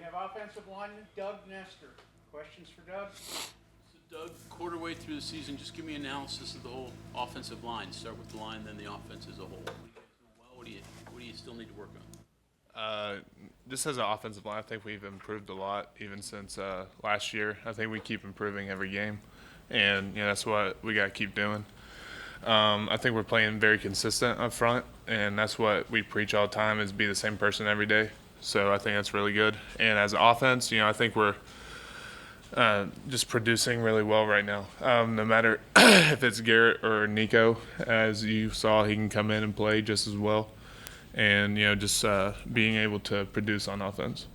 have offensive lineman Doug Nester. Questions for Doug? So Doug, quarter way through the season, just give me an analysis of the whole offensive line. Start with the line, then the offense as a whole. What do you still need to work on? Just as an offensive line, I think we've improved a lot even since last year. I think we keep improving every game, and that's what we got to keep doing. I think we're playing very consistent up front, and that's what we preach all the time is be the same person every day. So I think that's really good. And as an offense, I think we're just producing really well right now. No matter if it's Garrett or Nico, as you saw, he can come in and play just as well. And, just being able to produce on offense.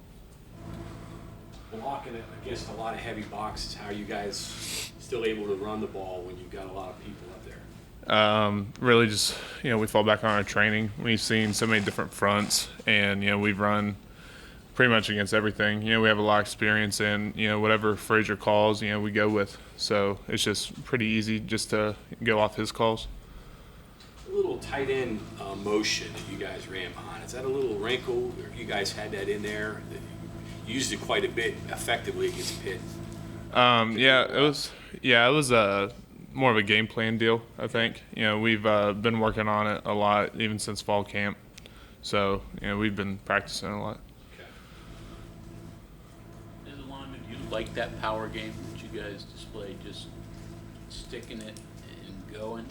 Blocking it against a lot of heavy boxes, how are you guys still able to run the ball when you've got a lot of people up there? Really just, we fall back on our training. We've seen so many different fronts, and, we've run pretty much against everything. We have a lot of experience in, whatever Frazier calls, we go with. So it's just pretty easy just to go off his calls. A little tight end motion that you guys ran behind, is that a little wrinkle, or you guys had that in there? You used it quite a bit effectively against Pitt. It was more of a game plan deal, I think. We've been working on it a lot even since fall camp. So, we've been practicing a lot. Okay. As a lineman, do you like that power game that you guys display, just sticking it and going,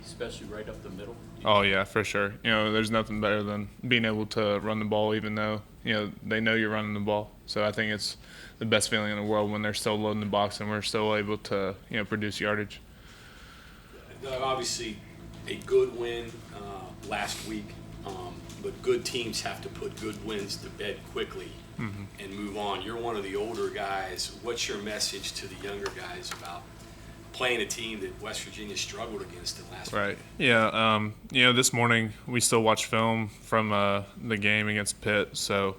especially right up the middle? Oh, yeah, for sure. There's nothing better than being able to run the ball even though, they know you're running the ball. So I think it's the best feeling in the world when they're still loading the box and we're still able to, produce yardage. Obviously, a good win last week, but good teams have to put good wins to bed quickly and move on. You're one of the older guys. What's your message to the younger guys about playing a team that West Virginia struggled against in last week? Right. Yeah. This morning we still watched film from the game against Pitt. So,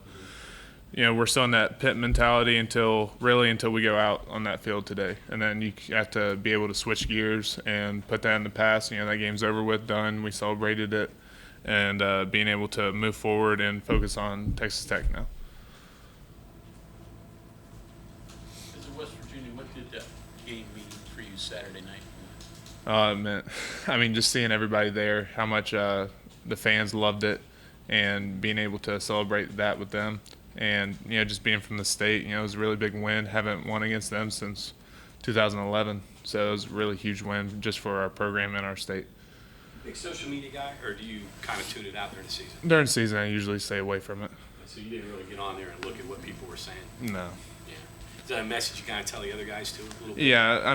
we're still in that Pitt mentality until we go out on that field today. And then you have to be able to switch gears and put that in the past. That game's over with, done. We celebrated it. And being able to move forward and focus on Texas Tech now. As a West Virginia, what did that game mean for you Saturday night? It meant, just seeing everybody there, how much the fans loved it, and being able to celebrate that with them. And, just being from the state, it was a really big win. Haven't won against them since 2011. So it was a really huge win just for our program and our state. Big social media guy, or do you kind of tune it out during the season? During the season, I usually stay away from it. So you didn't really get on there and look at what people were saying? No. Yeah. Is that a message you kind of tell the other guys too? A little bit? Yeah,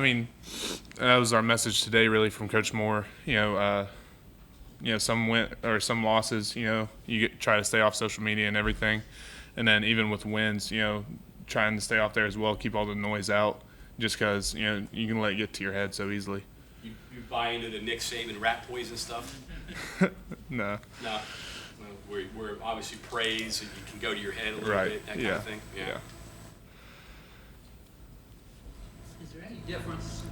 that was our message today, really, from Coach Moore. Some win or some losses. Try to stay off social media and everything, and then even with wins, trying to stay off there as well, keep all the noise out, just because you can let it get to your head so easily. You buy into the Nick Saban rat poison stuff? No. No. Well, we're obviously praise and you can go to your head a little bit, that kind of thing. Yeah. Is there any difference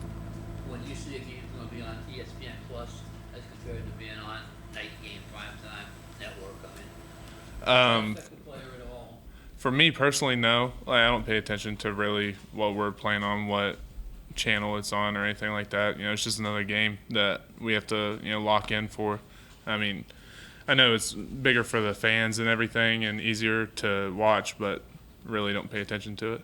when you see a game going to be on ESPN Plus as compared to being on night game, primetime, network? Affect the player at all? For me personally, no. I don't pay attention to really what we're playing on, what channel it's on or anything like that. It's just another game that we have to, lock in for. I know it's bigger for the fans and everything and easier to watch, but really don't pay attention to it.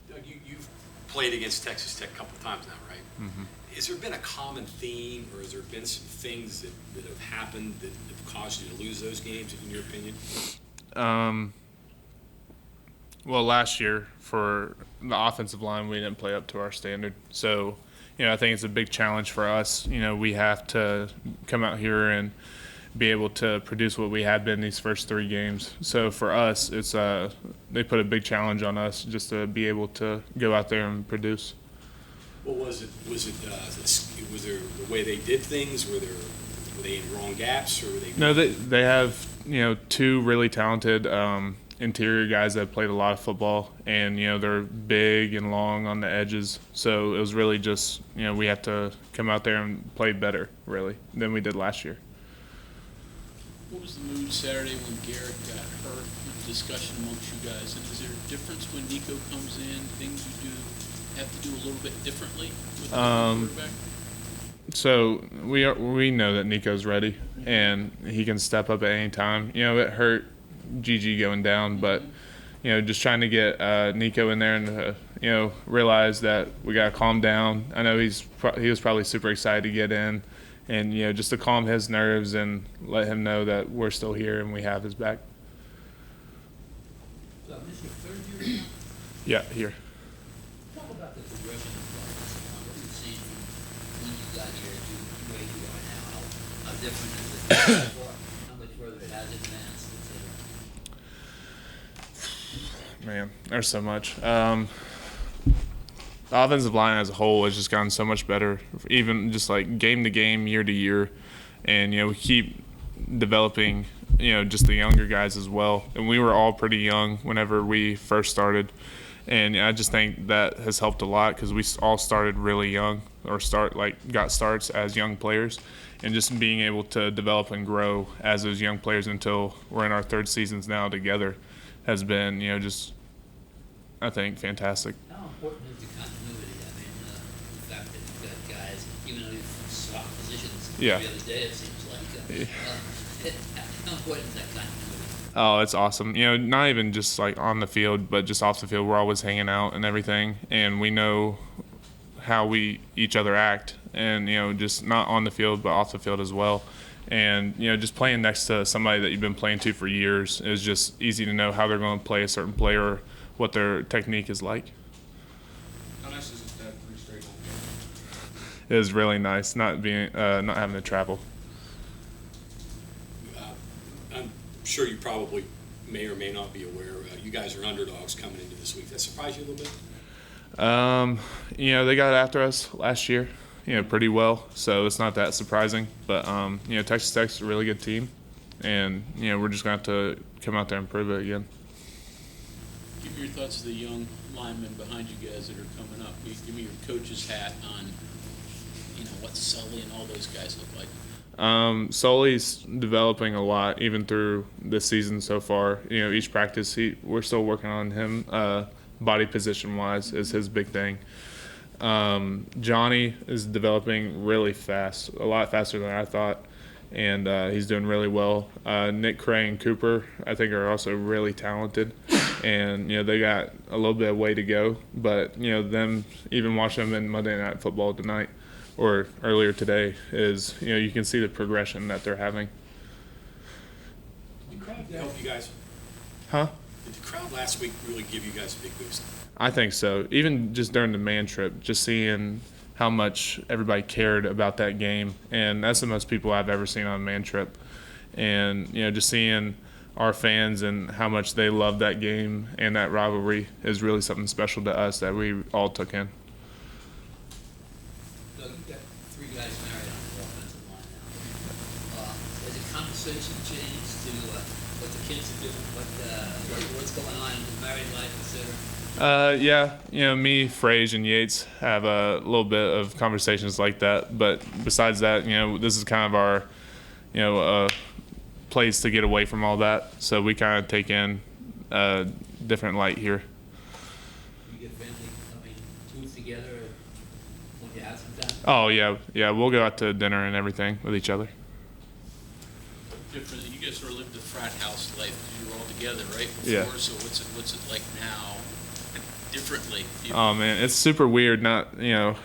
Doug, you've played against Texas Tech a couple of times now, right? Mm-hmm. Has there been a common theme, or has there been some things that have happened that have caused you to lose those games, in your opinion? Well, last year for the offensive line, we didn't play up to our standard. So, I think it's a big challenge for us. We have to come out here and be able to produce what we had been these first 3 games. So for us, it's they put a big challenge on us just to be able to go out there and produce. What was it? Was there the way they did things? Were they in wrong gaps, or were they? No, they have 2 really talented interior guys that played a lot of football, and they're big and long on the edges. So it was really just we have to come out there and play better really than we did last year. What was the mood Saturday when Garrett got hurt? discussion amongst you guys? And is there a difference when Nico comes in, things you have to do a little bit differently with the quarterback? So we know that Nico's ready and he can step up at any time. You know, it hurt Gigi going down, but you know, just trying to get Nico in there and you know, realize that we got to calm down. I know he was probably super excited to get in, and you know, just to calm his nerves and let him know that we're still here and we have his back. So this is your third year now? Yeah, here. Talk about the progression of what you've seen from when you got here to where you are now. How different is it so far? How much further it has advanced, et cetera? Man, there's so much. The offensive line as a whole has just gotten so much better, even just like game to game, year to year. And, you know, we keep developing, you know, just the younger guys as well. And we were all pretty young whenever we first started. And I just think that has helped a lot because we all started really young or got starts as young players. And just being able to develop and grow as those young players until we're in our third seasons now together has been, you know, just, I think, fantastic. How important is the continuity? I mean, the fact that you've got guys, even though you've swapped positions Yeah. every other day, it seems like. How important is that continuity? Oh, it's awesome. You know, not even just like on the field, but just off the field. We're always hanging out and everything, and we know how each other act, and you know, just not on the field but off the field as well. And you know, just playing next to somebody that you've been playing to for years is just easy to know how they're going to play a certain play or what their technique is like. How nice is it to have 3 straight home games? It is really nice not having to travel. I'm sure you probably may or may not be aware, you guys are underdogs coming into this week. That surprised you a little bit? You know, they got after us last year, you know, pretty well, so it's not that surprising. But you know, Texas Tech's a really good team, and you know, we're just gonna have to come out there and prove it again. Give me your thoughts of the young linemen behind you guys that are coming up. Give me your coach's hat on, you know, what Sully and all those guys look like. Sully's developing a lot, even through this season so far. You know, each practice, we're still working on him. Body position wise is his big thing. Johnny is developing really fast, a lot faster than I thought, and he's doing really well. Nick Cray and Cooper, I think, are also really talented, and you know, they got a little bit of way to go. But you know, them, even watching them in Monday Night Football tonight or earlier today, is, you know, you can see the progression that they're having. Did the crowd help you guys? Huh? Did the crowd last week really give you guys a big boost? I think so. Even just during the man trip, just seeing how much everybody cared about that game, and that's the most people I've ever seen on a man trip. And you know, just seeing our fans and how much they love that game and that rivalry is really something special to us that we all took in. Doug, you've got 3 guys married on the offensive line now. Has the conversation changed to what the kids are doing, what's going on in the married life, et cetera? Yeah, you know, me, Frage, and Yates have a little bit of conversations like that. But besides that, you know, this is kind of our, you know, place to get away from all that. So we kind of take in a different light here. You get family, I mean, foods together when you have some time? Oh, yeah, we'll go out to dinner and everything with each other. Different. You guys sort of lived the frat house life because you were all together, right? Yeah. Before, so what's it like now? Differently. Oh man, it's super weird. Not, you know,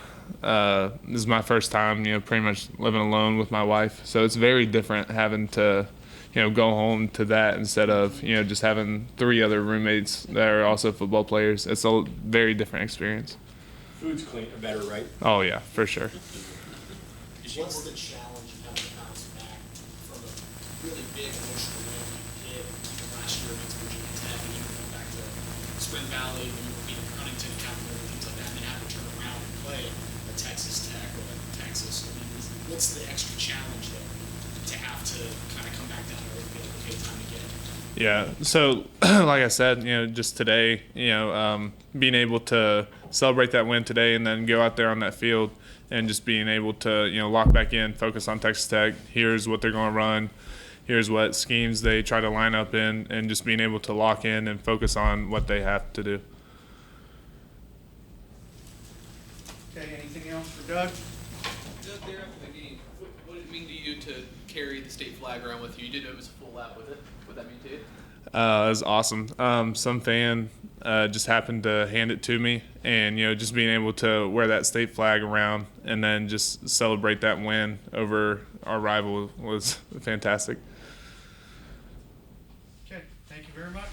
this is my first time, you know, pretty much living alone with my wife. So it's very different having to, you know, go home to that instead of, you know, just having 3 other roommates that are also football players. It's a very different experience. Food's clean, better, right? Oh yeah, for sure. What's the challenge of having to bounce back from a really big emotional win like you did last year against Virginia Tech, and even going back to Spring Valley when you were beating Huntington, Capital, and things like that, and then have to turn around and play a Texas Tech or like Texas? I mean, what's the extra challenge there to have to kind of come back down to earth and be like, okay, time to get it? Yeah. So, like I said, you know, just today, you know, being able to celebrate that win today and then go out there on that field and just being able to, you know, lock back in, focus on Texas Tech. Here's what they're going to run. here's what schemes they try to line up in, and just being able to lock in and focus on what they have to do. Okay, anything else for Doug? Doug, there after the game, what did it mean to you to carry the state flag around with you? You did it was a full lap with it. What did that mean to you? It was awesome. Some fan just happened to hand it to me, and just being able to wear that state flag around and then just celebrate that win over our rival was fantastic. Okay, thank you very much.